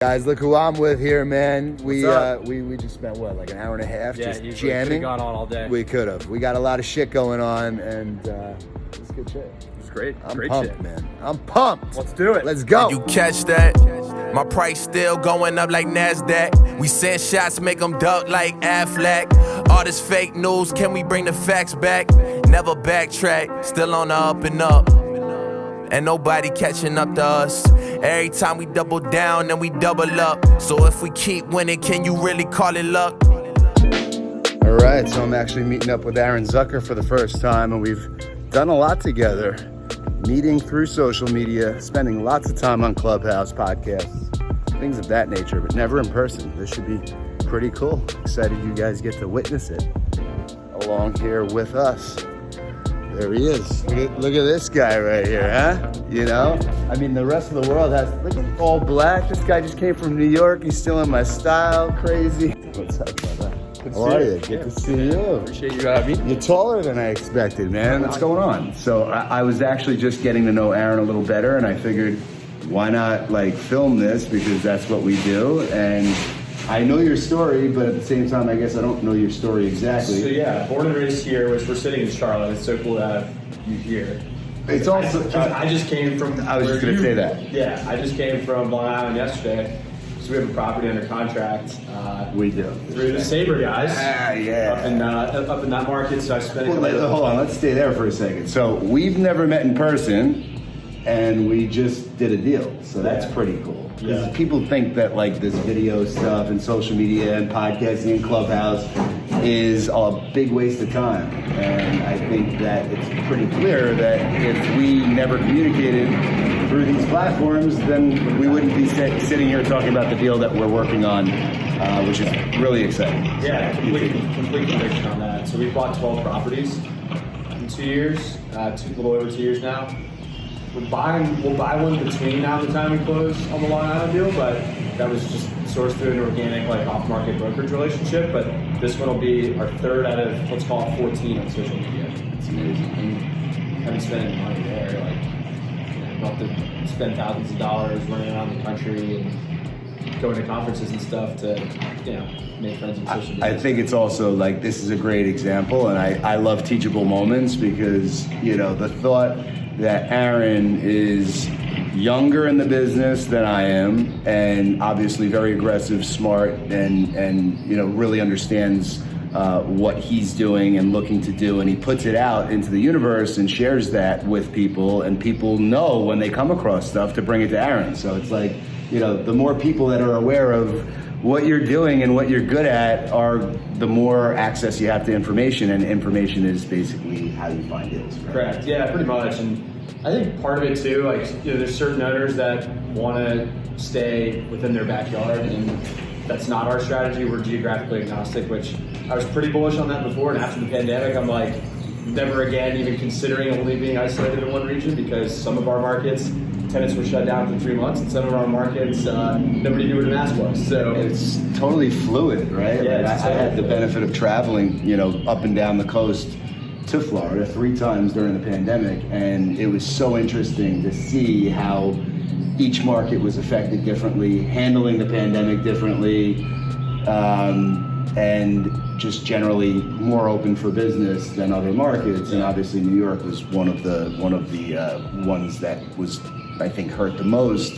Guys, look who I'm with here, man. We just spent what, like an hour and a half just jamming. Yeah, could have gone on all day. We could have. We got a lot of shit going on, and it's good shit. It's great. I'm great pumped, shit, man. I'm pumped. Let's do it. Let's go. You catch that? My price still going up like NASDAQ. We send shots, make them duck like Affleck. All this fake news, can we bring the facts back? Never backtrack, still on the up and up. And nobody catching up to us. Every time we double down, then we double up. So if we keep winning, can you really call it luck? All right, so I'm actually meeting up with Aaron Zucker for the first time, and we've done a lot together. Meeting through social media, spending lots of time on Clubhouse, podcasts, things of that nature, but never in person. This should be pretty cool. Excited you guys get to witness it along here with us. There he is. Look at this guy right here, huh? You know? I mean, the rest of the world has, look at all black. This guy just came from New York. He's still in my style. Crazy. What's up, brother? How are you? Good to see you. Appreciate you having me. You're taller than I expected, man. What's going on? So I was actually just getting to know Aaron a little better, and I figured, why not like film this, because that's what we do. And I know your story, but at the same time, I guess I don't know your story exactly. So yeah, born and raised here, which we're sitting in Charlotte. It's so cool to have you here. It's also, I just came from. I was just going to say that. Yeah, I just came from Long Island yesterday. So we have a property under contract. We do. Through the Sabre guys. Yeah. Up in that market, so I spent hold on, let's stay there for a second. So we've never met in person, and we just did a deal. So that's pretty cool. Because people think that like this video stuff and social media and podcasting and Clubhouse is a big waste of time. And I think that it's pretty clear that if we never communicated through these platforms, then we wouldn't be sitting here talking about the deal that we're working on, which is really exciting. Yeah, complete conviction on that. So we bought 12 properties in 2 years, a little over 2 years now. We'll buy one between now and the time we close on the Long Island deal, but that was just sourced through an organic, like off-market brokerage relationship. But this one will be our third out of, let's call it 14 on social media. It's amazing. And haven't spent any money there. Like, don't have to spend thousands of dollars running around the country and going to conferences and stuff to, make friends on social media. I think it's also like, this is a great example, and I love teachable moments because, the thought that Aaron is younger in the business than I am, and obviously very aggressive, smart, and really understands what he's doing and looking to do, and he puts it out into the universe and shares that with people, and people know when they come across stuff to bring it to Aaron. So it's like, the more people that are aware of what you're doing and what you're good at are the more access you have to information, and information is basically how you find deals. Right? Correct. Yeah, pretty much. And I think part of it too, there's certain owners that want to stay within their backyard, and that's not our strategy. We're geographically agnostic, which I was pretty bullish on that before. And after the pandemic, I'm like, never again even considering only being isolated in one region, because some of our markets, tenants were shut down for 3 months, and some of our markets, nobody knew what a mask was. So it's totally fluid, right? Yeah, I had the benefit of traveling, up and down the coast to Florida 3 times during the pandemic, and it was so interesting to see how each market was affected differently, handling the pandemic differently, and just generally more open for business than other markets. And obviously New York was one of the ones that was, I think, hurt the most.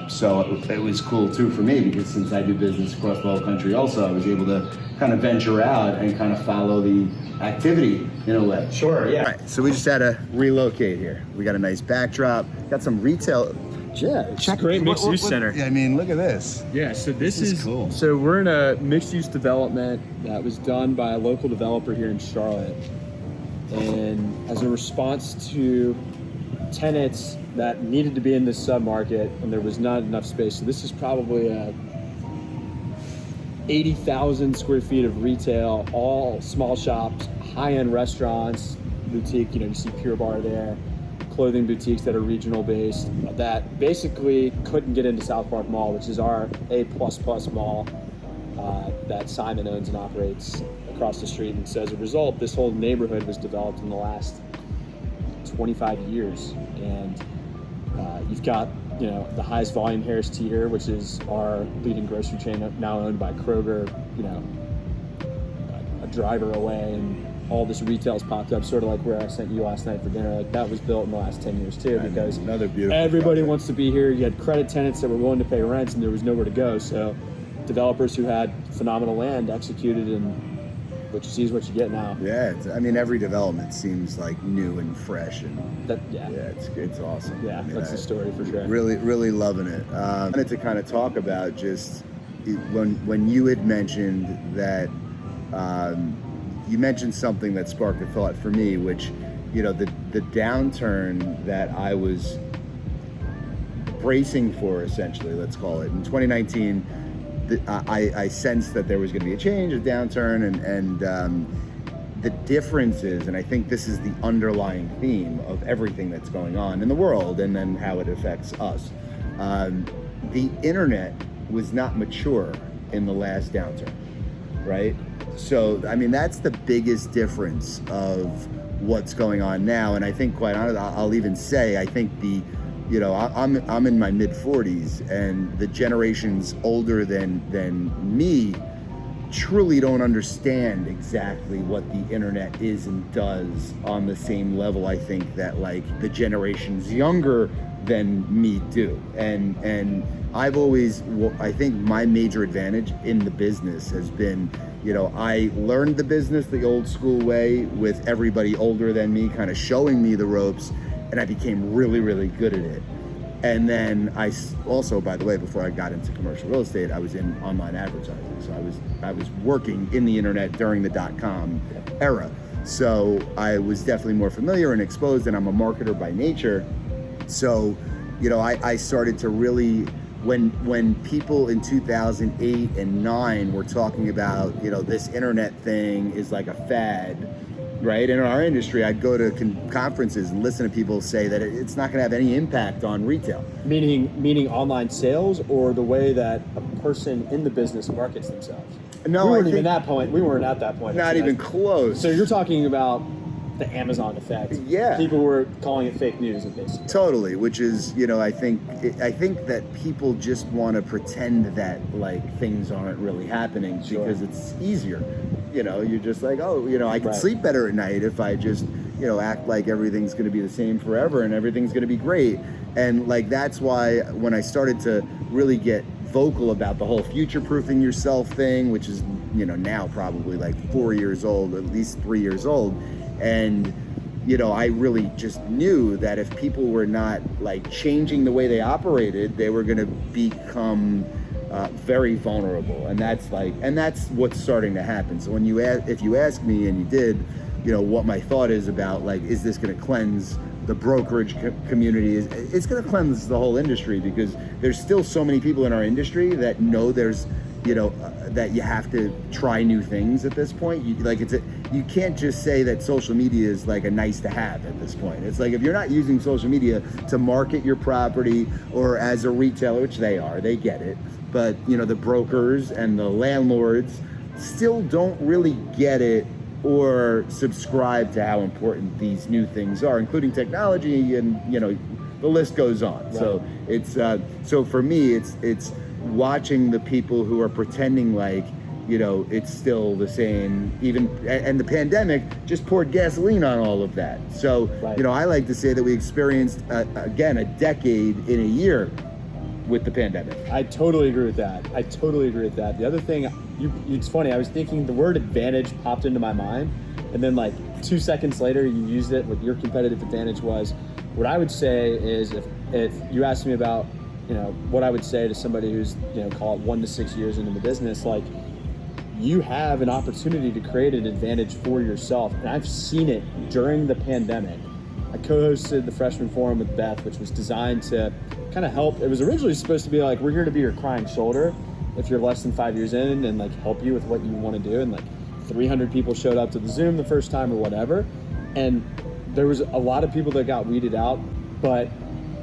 So it was cool too for me, because since I do business across the whole country also, I was able to kind of venture out and kind of follow the activity in a way. Sure, yeah. All right, so we just had to relocate here. We got a nice backdrop, got some retail. Yeah, it's a great mixed-use center. I mean, look at this. Yeah, so this is cool. So we're in a mixed-use development that was done by a local developer here in Charlotte. And as a response to tenants that needed to be in this sub-market, and there was not enough space. So this is probably 80,000 square feet of retail, all small shops, high-end restaurants, boutique, you see Pure Bar there, clothing boutiques that are regional based, that basically couldn't get into South Park Mall, which is our A++ mall that Simon owns and operates across the street. And so as a result, this whole neighborhood was developed in the last 25 years. And you've got the highest volume Harris Teeter, which is our leading grocery chain now owned by Kroger, a driver away, and all this retail's popped up, sort of like where I sent you last night for dinner. Like that was built in the last 10 years too, because another beautiful everybody project. Wants to be here. You had credit tenants that were willing to pay rents, and there was nowhere to go. So developers who had phenomenal land executed, and what you see is what you get now. Yeah, every development seems like new and fresh, and it's awesome. Yeah, that's the story for sure. Really, really loving it. I wanted to kind of talk about just when you had mentioned that you mentioned something that sparked a thought for me, which the downturn that I was bracing for, essentially, let's call it, in 2019. I sensed that there was going to be a change, a downturn, and the difference is, and I think this is the underlying theme of everything that's going on in the world and then how it affects us. The internet was not mature in the last downturn, right? So, that's the biggest difference of what's going on now. And I think, quite honestly, I'll even say, I think I'm in my mid 40s, and the generations older than me truly don't understand exactly what the internet is and does on the same level. I think that the generations younger than me do, and I've always, I think my major advantage in the business has been, I learned the business the old school way with everybody older than me kind of showing me the ropes, and I became really, really good at it. And then I also, by the way, before I got into commercial real estate, I was in online advertising. So I was working in the internet during the .com era. So I was definitely more familiar and exposed, and I'm a marketer by nature. So, I started to really, when people in 2008 and 9 were talking about, this internet thing is like a fad, right? In our industry, I'd go to conferences and listen to people say that it's not going to have any impact on retail. Meaning online sales, or the way that a person in the business markets themselves? No, we weren't even at that point. We weren't at that point. Not even close. So you're talking about the Amazon effect. Yeah. People were calling it fake news, basically. Totally, which is, I think that people just want to pretend that things aren't really happening because it's easier. You're just like, I can sleep better at night if I just, act like everything's going to be the same forever and everything's going to be great. And that's why when I started to really get vocal about the whole future-proofing yourself thing, which is, now probably 4 years old, at least 3 years old. And, I really just knew that if people were not changing the way they operated, they were going to become very vulnerable. And that's what's starting to happen. So if you ask me, and you did, what my thought is about, is this going to cleanse the brokerage community? It's going to cleanse the whole industry, because there's still so many people in our industry that know there's, that you have to try new things at this point. You can't just say that social media is a nice to have at this point. It's if you're not using social media to market your property, or as a retailer, which they get it, but the brokers and the landlords still don't really get it or subscribe to how important these new things are, including technology, and the list goes on. Right. So it's so for me, it's watching the people who are pretending it's still the same, and the pandemic just poured gasoline on all of that. So, right. I like to say that we experienced, again, a decade in a year with the pandemic. I totally agree with that. The other thing, it's funny, I was thinking the word advantage popped into my mind, and then 2 seconds later you used it. What your competitive advantage was. What I would say is, if you asked me about, what I would say to somebody who's, call it 1 to 6 years into the business, you have an opportunity to create an advantage for yourself. And I've seen it during the pandemic. I co-hosted the Freshman Forum with Beth, which was designed to kind of help. It was originally supposed to be we're here to be your crying shoulder if you're less than 5 years in, and help you with what you want to do. And 300 people showed up to the Zoom the first time or whatever. And there was a lot of people that got weeded out. But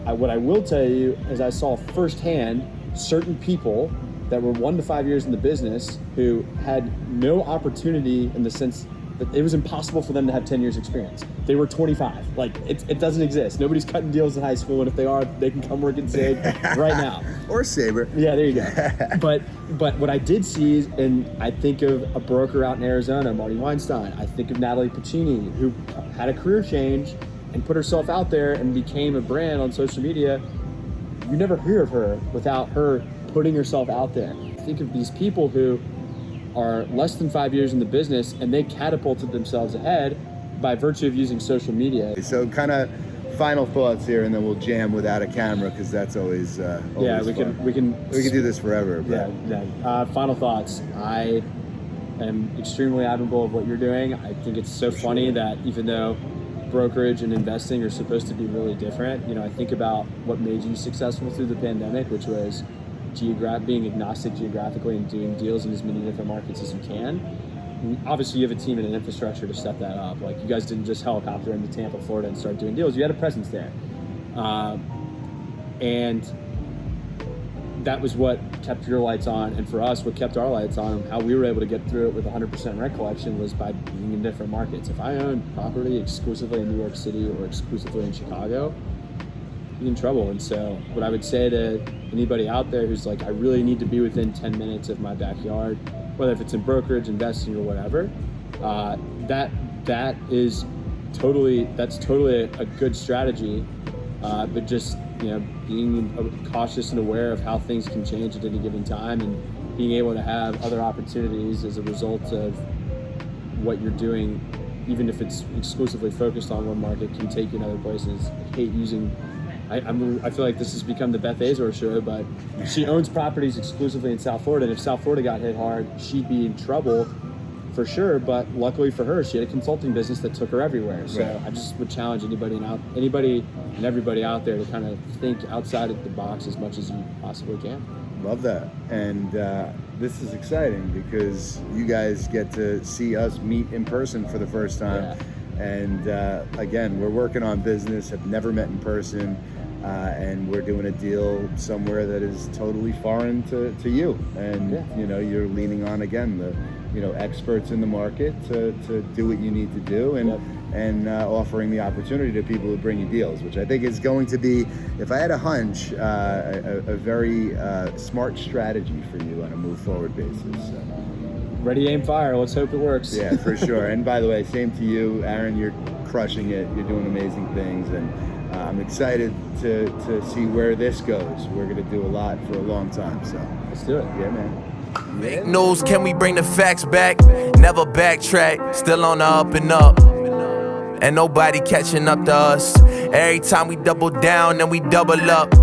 what I will tell you is I saw firsthand certain people that were 1 to 5 years in the business who had no opportunity, in the sense it was impossible for them to have 10 years experience. They were 25. Like, it doesn't exist. Nobody's cutting deals in high school, and if they are, they can come work at Sabre right now. Or Sabre. Yeah, there you go. But what I did see is, and I think of a broker out in Arizona, Marty Weinstein. I think of Natalie Pacini, who had a career change and put herself out there and became a brand on social media. You never hear of her without her putting herself out there. Think of these people who are less than 5 years in the business, and they catapulted themselves ahead by virtue of using social media. So kind of final thoughts here, and then we'll jam without a camera, because that's always yeah, we fun. we can do this forever. But. Yeah. Final thoughts. I am extremely admirable of what you're doing. I think it's so funny that even though brokerage and investing are supposed to be really different, I think about what made you successful through the pandemic, which was being agnostic geographically and doing deals in as many different markets as you can. And obviously, you have a team and an infrastructure to set that up. Like, you guys didn't just helicopter into Tampa, Florida, and start doing deals. You had a presence there, and that was what kept your lights on. And for us, what kept our lights on, and how we were able to get through it with 100% rent collection, was by being in different markets. If I owned property exclusively in New York City or exclusively in Chicago, in trouble. And so what I would say to anybody out there who's like, I really need to be within 10 minutes of my backyard, whether if it's in brokerage, investing, or whatever, that's totally a good strategy. But just being cautious and aware of how things can change at any given time, and being able to have other opportunities as a result of what you're doing, even if it's exclusively focused on one market, can take you in other places. I hate using I feel like this has become the Beth Azor show, but she owns properties exclusively in South Florida, and if South Florida got hit hard, she'd be in trouble for sure. But luckily for her, she had a consulting business that took her everywhere. So right. I just would challenge anybody and everybody out there to kind of think outside of the box as much as you possibly can. Love that. And this is exciting because you guys get to see us meet in person for the first time. Yeah. And again, we're working on business, have never met in person. And we're doing a deal somewhere that is totally foreign to you, and you're leaning on, again, the experts in the market to do what you need to do, and offering the opportunity to people who bring you deals, which I think is going to be, if I had a hunch, a very smart strategy for you on a move forward basis. So. Ready, aim, fire. Let's hope it works. Yeah, for sure. And by the way, same to you, Aaron. You're crushing it. You're doing amazing things, and I'm excited to see where this goes. We're going to do a lot for a long time, so let's do it. Yeah, man. Fake news, can we bring the facts back? Never backtrack, still on the up and up. And nobody catching up to us. Every time we double down, then we double up.